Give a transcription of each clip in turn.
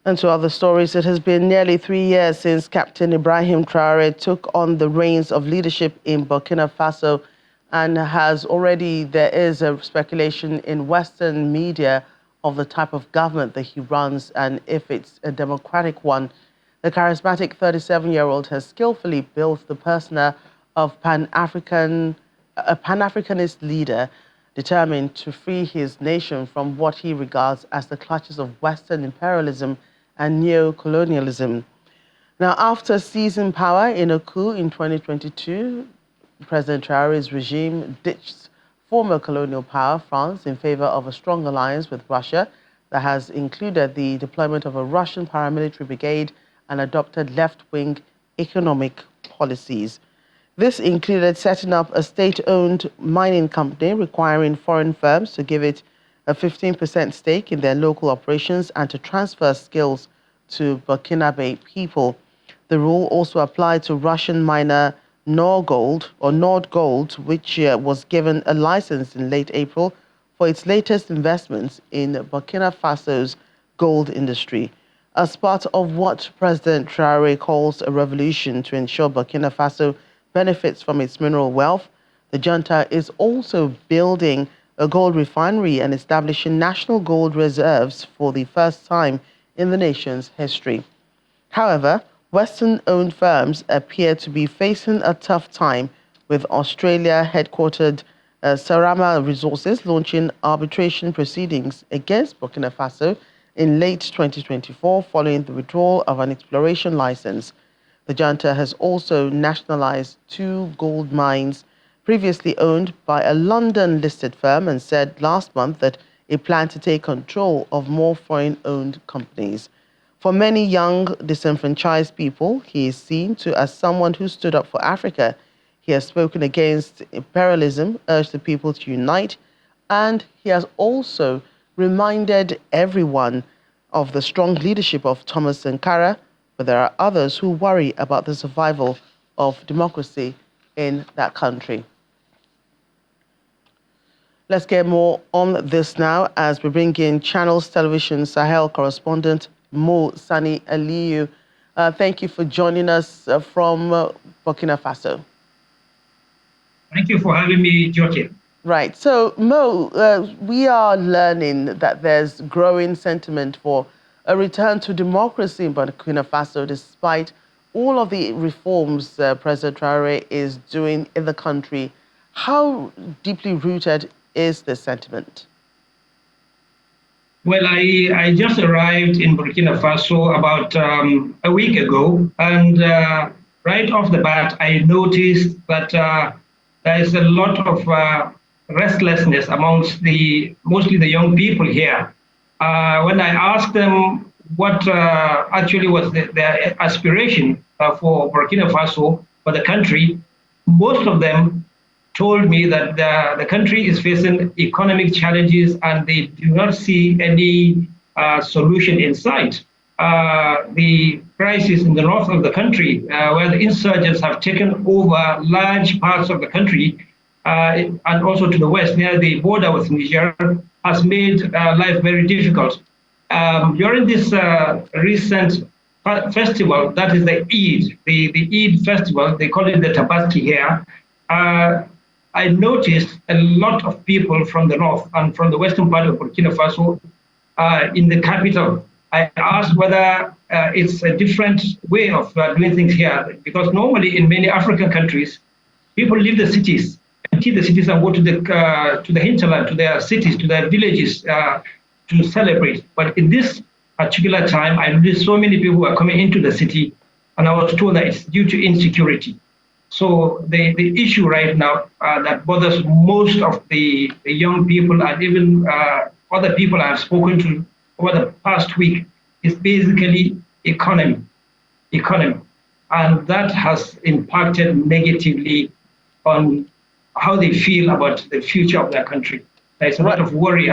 And to other stories, it has been nearly 3 years since Captain Ibrahim Traore took on the reins of leadership in Burkina Faso, and there is a speculation in Western media of the type of government that he runs and if it's a democratic one. The charismatic 37-year-old has skillfully built the persona of a Pan-Africanist leader determined to free his nation from what he regards as the clutches of Western imperialism and neo-colonialism. Now, after seizing power in a coup in 2022, President Traore's regime ditched former colonial power, France, in favor of a strong alliance with Russia that has included the deployment of a Russian paramilitary brigade and adopted left-wing economic policies. This included setting up a state-owned mining company requiring foreign firms to give it a 15% stake in their local operations and to transfer skills to Burkinabe people. The rule also applied to Russian miner Nordgold, which was given a license in late April for its latest investments in Burkina Faso's gold industry. As part of what President Traore calls a revolution to ensure Burkina Faso benefits from its mineral wealth, the junta is also building a gold refinery and establishing national gold reserves for the first time in the nation's history. However, Western-owned firms appear to be facing a tough time, with Australia-headquartered Sarama Resources launching arbitration proceedings against Burkina Faso in late 2024 following the withdrawal of an exploration license. The junta has also nationalized 2 gold mines previously owned by a London-listed firm and said last month that it planned to take control of more foreign-owned companies. For many young, disenfranchised people, he is seen as someone who stood up for Africa. He has spoken against imperialism, urged the people to unite, and he has also reminded everyone of the strong leadership of Thomas Sankara, but there are others who worry about the survival of democracy in that country. Let's get more on this now as we bring in Channels Television Sahel correspondent Mo Sani Aliyu. Thank you for joining us from Burkina Faso. Thank you for having me, Joachim. Right. So, Mo, we are learning that there's growing sentiment for a return to democracy in Burkina Faso, despite all of the reforms President Traore is doing in the country. How deeply rooted is this sentiment? Well, I just arrived in Burkina Faso about a week ago, and right off the bat, I noticed that there is a lot of restlessness amongst mostly the young people here. When I asked them what actually was their aspiration for Burkina Faso, for the country, most of them told me that the country is facing economic challenges and they do not see any solution in sight. The crisis in the north of the country, where the insurgents have taken over large parts of the country, and also to the west, near the border with Niger, has made life very difficult. During this recent festival, that is the Eid, the Eid festival, they call it the Tabaski here, I noticed a lot of people from the north and from the western part of Burkina Faso in the capital. I asked whether it's a different way of doing things here, because normally in many African countries, people leave the cities, empty the cities and go to the hinterland, to their cities, to their villages to celebrate. But in this particular time, I noticed so many people were coming into the city, and I was told that it's due to insecurity. So the issue right now that bothers most of the young people and even other people I have spoken to over the past week is basically economy. And that has impacted negatively on how they feel about the future of their country. There's a lot of worry.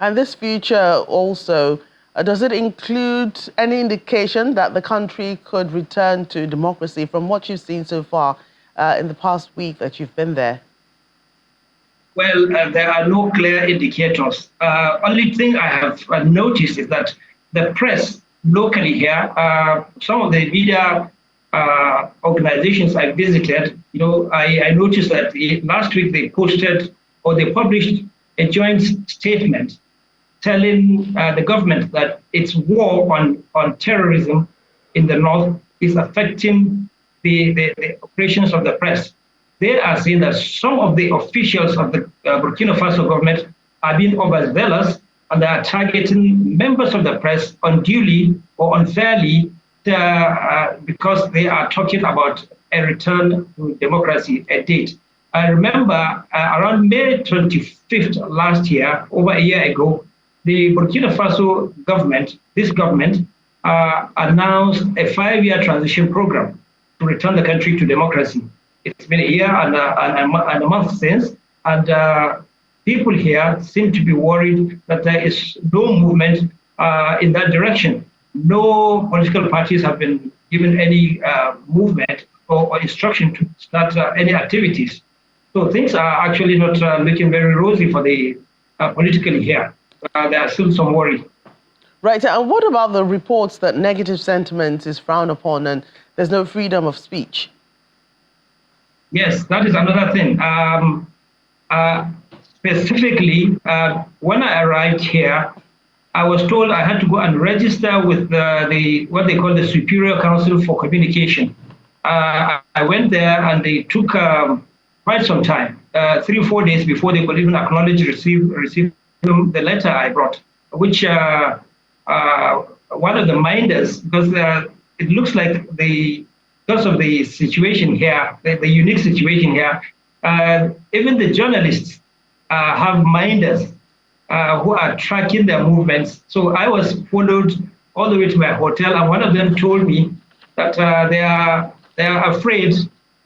And this future also, does it include any indication that the country could return to democracy from what you've seen so far in the past week that you've been there? Well, there are no clear indicators. Only thing I have noticed is that the press locally here, some of the media organizations I visited, I noticed that last week they posted or they published a joint statement telling the government that its war on terrorism in the north is affecting the operations of the press. They are saying that some of the officials of the Burkina Faso government are being overzealous and they are targeting members of the press unduly or unfairly because they are talking about a return to democracy, a date. I remember around May 25th last year, over a year ago, the Burkina Faso government, this government, announced a 5-year transition program to return the country to democracy. It's been a year and a month since, and people here seem to be worried that there is no movement in that direction. No political parties have been given any movement or instruction to start any activities. So things are actually not looking very rosy for the politically here. There are still some worry. Right, and what about the reports that negative sentiment is frowned upon and there's no freedom of speech? Yes, that is another thing. Specifically, when I arrived here, I was told I had to go and register with what they call the Superior Council for Communication. I went there and they took quite some time, 3 or 4 days before they could even acknowledge receive the letter I brought, which one of the minders, because it looks like because of the situation here, the unique situation here, even the journalists have minders who are tracking their movements. So I was followed all the way to my hotel, and one of them told me that they are afraid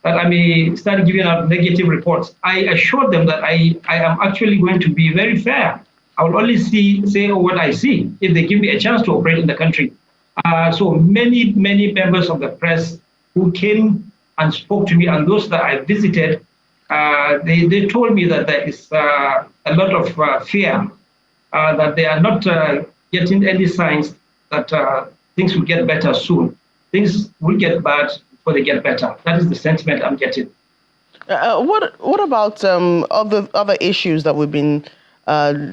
that I may start giving out negative reports. I assured them that I am actually going to be very fair. I will only say what I see if they give me a chance to operate in the country. So many members of the press who came and spoke to me, and those that I visited, they told me that there is a lot of fear, that they are not getting any signs that things will get better soon. Things will get bad before they get better. That is the sentiment I'm getting. What about other issues that we've been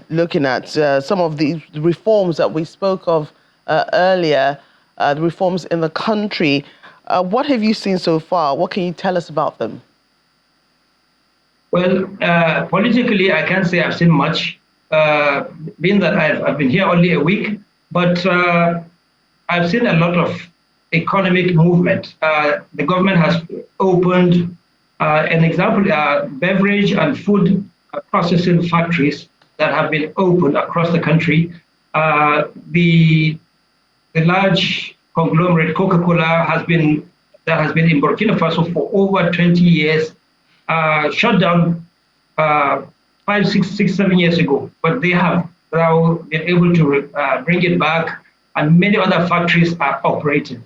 looking at? Some of the reforms that we spoke of earlier, the reforms in the country. What have you seen so far? What can you tell us about them? Well, politically, I can't say I've seen much, being that I've been here only a week, but I've seen a lot of economic movement. The government has opened, an example, beverage and food processing factories that have been opened across the country. The large conglomerate Coca-Cola has been in Burkina Faso for over 20 years, shut down 5, 6, 7 years ago, but they have now been able to bring it back, and many other factories are operating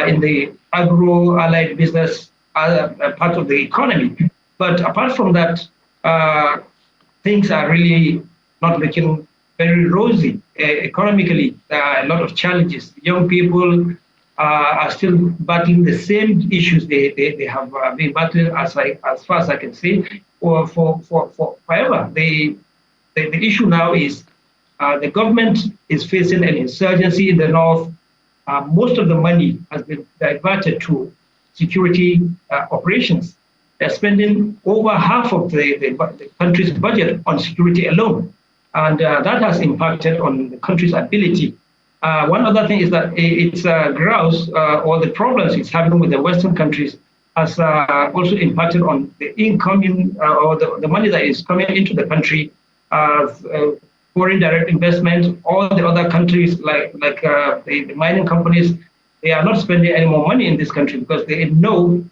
in the agro-allied business part of the economy. But apart from that, things are really not looking very rosy. Economically, there are a lot of challenges. Young people are still battling the same issues they have been battling, as far as I can see, for forever. The issue now is the government is facing an insurgency in the north. Most of the money has been diverted to security operations. They're spending over half of the country's budget on security alone. And that has impacted on the country's ability. One other thing is that its grouse or the problems it's having with the Western countries has also impacted on the incoming or the money that is coming into the country, foreign direct investment. All the other countries like the mining companies, they are not spending any more money in this country because they know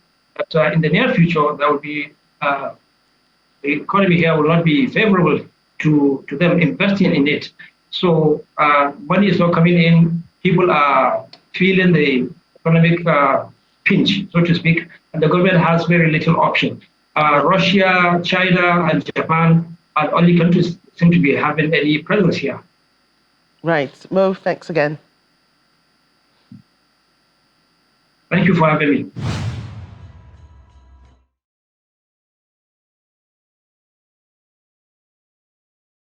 that in the near future there will be the economy here will not be favorable to them investing in it. So money is not coming in. People are feeling the economic pinch, so to speak, and the government has very little option. Russia, China, and Japan are the only countries seem to be having any presence here. Right. Mo, thanks again. Thank you for having me.